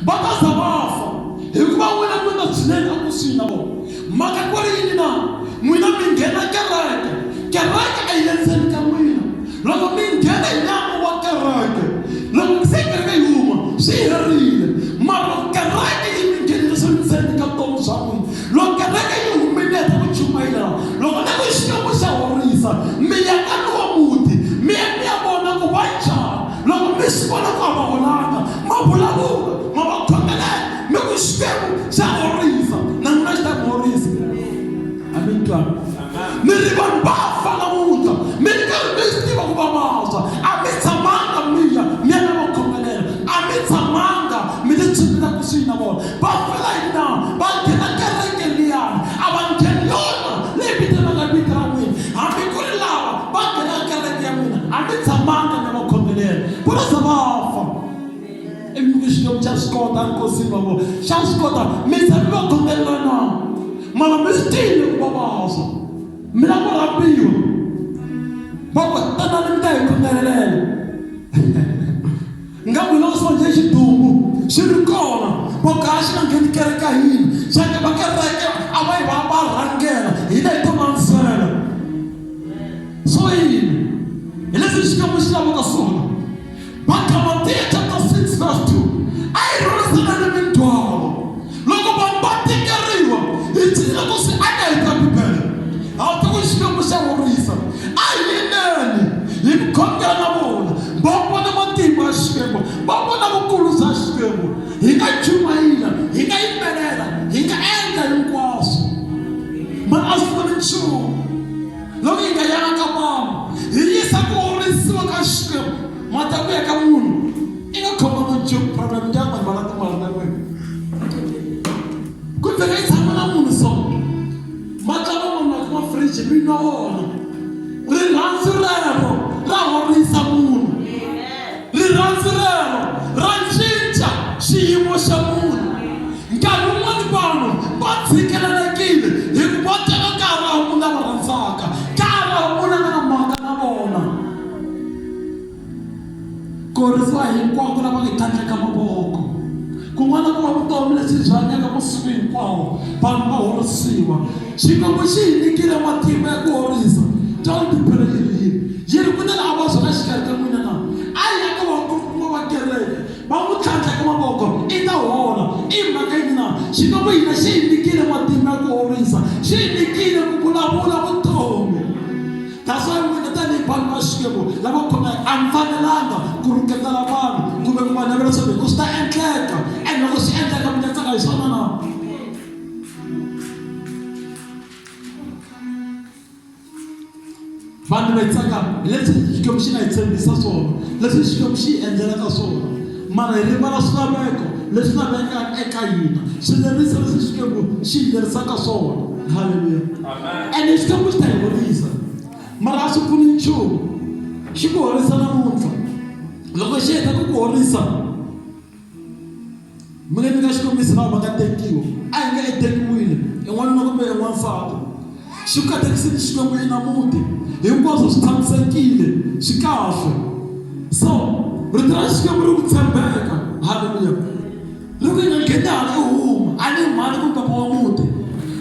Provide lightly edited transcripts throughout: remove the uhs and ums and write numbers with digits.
va ta za va fa hikuva n'wina mi nga tshineli a kusuhi na vona. Mhaka ku ri yini na? N'wina mi nghena kereke a yi le ndzeni ka n'wina. Loko mi nghena hi nyama wa kereke, loko se kereke yi huma swi herile. Mara loko kereke yi mi nghenisa ndzeni ka vutomi bya n'wina, loko kereke yi humile heta ku chumayela, loko na ku Xikwembu xa horisa, mi ya ka lowa muti mi ya vona ku va njhani. Loko mi swi vona ku a va vonaka, ma vulavula, ma va khomelela mi ku Xikwembu xa horisa na n'wina xi ta mi horisa. A mi twani? Mi ri vanhu va fa namuntlha, mi ri karhi mi swi tiva ku va vabya. A mi tshamanga mi ya na va khomelela, a mi tshamanga mi ti tshunela kusuhi na vona. Va fela hi nawu, va nghena kereke liyani, a va ngheni yona leyi vitanaka vito ra n'wina. Hambi ku ri lava va nghena kereke ya n'wina, a mi tshamanga mi va khomelela, ku ri za va fa. Ivi ku Xikwembu xa swi kota nkosini va vona, xa swi kota mi za mi va khomelela na. Mara mi swi tile ku va vabya, mi lava ku rambiwa, va ku tanani mi ta hi khomelelela. Nga n'wina loko swi va xidumbu xi ri kona, va ku a xi nga ngheni kereke ka hina, xa ke va kereke a va yi va rhangela hina hi to mansela. So yini hi leswi Xikwembu xi lavaka swona. Magalatiya chapter 6 verse 2, a yi rhurhisana ni mindzwalo. Loko vanhu va tikeriwa hi tsina ku swi aka hi ta Bibele, a wu ta ku Xikwembu xa horisa. A hi yineni hi mi khongela na vona, va vona matimba ya Xikwembu, va vona vukulu bya Xikwembu. Hi nga chumayela, hi nga yimelela, hi nga endla hinkwaswo, mara a swi voni nchumu. Loko hi nga yanga ka vanhu, hi yisa ku horisiwa ka Xikwembu, mata ku ya ka munhu i nga khomanga nchumu. Problem ya vanhu va na timali ta wena, ku vhela yi tshama na munhu so matlava munhu a kuma fridge mi nwa wona. Rirhandzu rero ra horisa munhu, rirhandzu rero ra cinca xiyimo xa munhu. Nkarhi wun'wani vanhu va tshikelelekile hi ku va teka nkarhi wa munhu lava rhandzaka, nkarhi wa munhu a nga na mhaka na vona. Ku horisiwa hinkwako lava nga tlhandleka mavoko, kun'wana ku va vutomi leswi byi hanyaka masiku hinkwawo vanhu va horisiwa. Xikwembu xi hi nyikile matimba ya ku horisa. Dyondzo Bibele yi ri ku na lava va byaka xikarhi ka n'wina na, a yi ya ka vakulukumba va kereke va n'wi tlhandleka mavoko i ta hola. I mhaka yini na? Xikwembu hina xi hi nyikile matimba ya ku horisa, xi hi nyikile ku vulavula vutomi. That's why n'wina tanihi vanhu va Xikwembu lava khomaka a mi fanelanga ku rhuketela vanhu kumbe ku va navela leswaku ku swi ta endleka, and loko swi endleka mi ta tsaka hi swona na. Vanhu va tsaka hi leswi Xikwembu xi nga hi tshembisa swona, leswi Xikwembu xi hi endlelaka swona, mara hi rivala swilaveko leswi lavekaka eka hina, swileriso leswi Xikwembu xi hi lerisaka swona. Haleluya. And Xikwembu xi ta hi horisa, mara a swi pfuni nchumu. Xi ku horisa namuntlha, loko xi heta ku ku horisa, mi nge nyika xikombiso lava va nga tekiwa, a hi nge i tekiwile i n'wanuna kumbe i n'wansati. Xi ku katekisini Xikwembu i na muti, hinkwaswo swi tshamisekile, swi kahle. So rito ra Xikwembu ri ku tshembeka. Haleluya. Loko hi nga ngheni hala i huma, a ni mhani ku papa wa muti,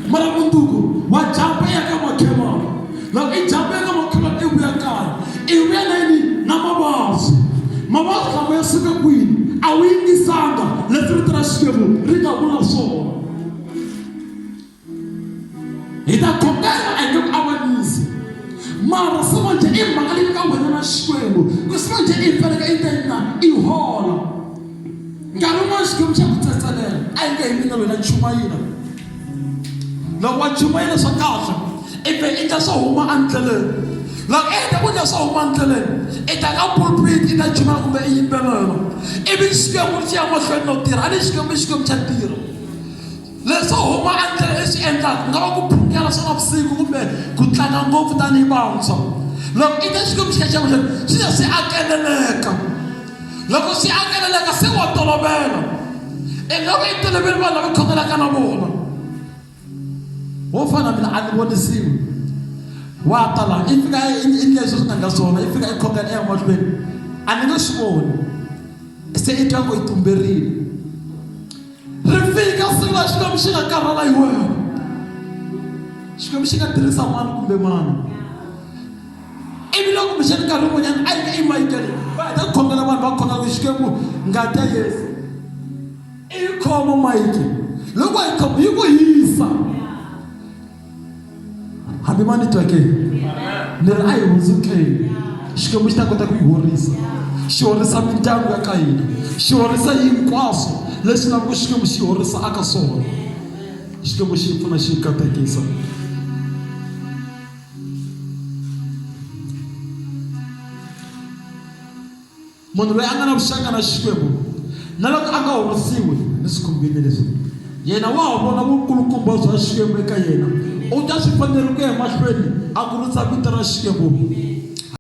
mara munduku wa jampa ya ka makhemani. Loko i jampa ya ka makhemani i vuya kaya, i vuya na yini? Na mavabyi. Mavabyi lama ya suka kwini? A wu yingisanga leswi rito ra Xikwembu ri nga vula swona. Hi ta khongela a hi nge ku avanyisi, mara se manje i mhaka leyi ka wena na Xikwembu, ku se manje i faneleke i ta yina i hola. Nkarhi wun'wana Xikwembu xa ku tsetselela, a hi nge hi mina wena chumayela. Loko wa chumayela swa kahle, i be i ta swo huma endleleni. Loko i heta ku endla swo huma endleleni, i ta ka pulpit i ta chumayela kumbe i yimbelela, ivi Xikwembu xi ya mahlweni no tirha. A ni Xikwembu xa tirha. Leswo huma endleleni leswi endlaka ku nga va ku phungela swa navusiku kumbe ku tlanga ngopfu tanihi vantshwa. Loko i ta Xikwembu xi ya xa mahlweni, swi ya swi akeleleka. Loko swi akeleleka se wa tolovela, i nga va i toloveli vanhu lava khongelaka na vona. Wo fana mina a ni vonisiwi, wa ta laha i fika i leswi swi nga nga swona, i fika i khongela emahlweni a ni nge swi voni, se i twa ku i tumberile. hikuva Xikwembu xi nga karhala hi wena. Xikwembu xi nga tirhisa mani kumbe mani. Ivi loko kumbexani nkarhi wun'wanyana a yi nga emayikeni va heta ku khongela vanhu va khongela ku Xikwembu ngati ya Yesu i yi khoma mayiki loko yi khoma yi ku hisa hambi ma ni twa ke ni ri a hi hundzukeni. Xikwembu xi ta kota ku yi horisa, xi horisa mindyangu ya ka hina, xi horisa hinkwaswo leswi lavaka Xikwembu xi horisa aka swona. Xikwembu xi pfuna xi katekisa. Munhu loyi a nga na vuxaka na Xikwembu na loko a nga horisiwi ni swikhumbini leswi, yena wa ha vona vukulukumba bya Xikwembu eka yena, u ta swi fanele ku ya mahlweni a kurisa vito ra Xikwembu.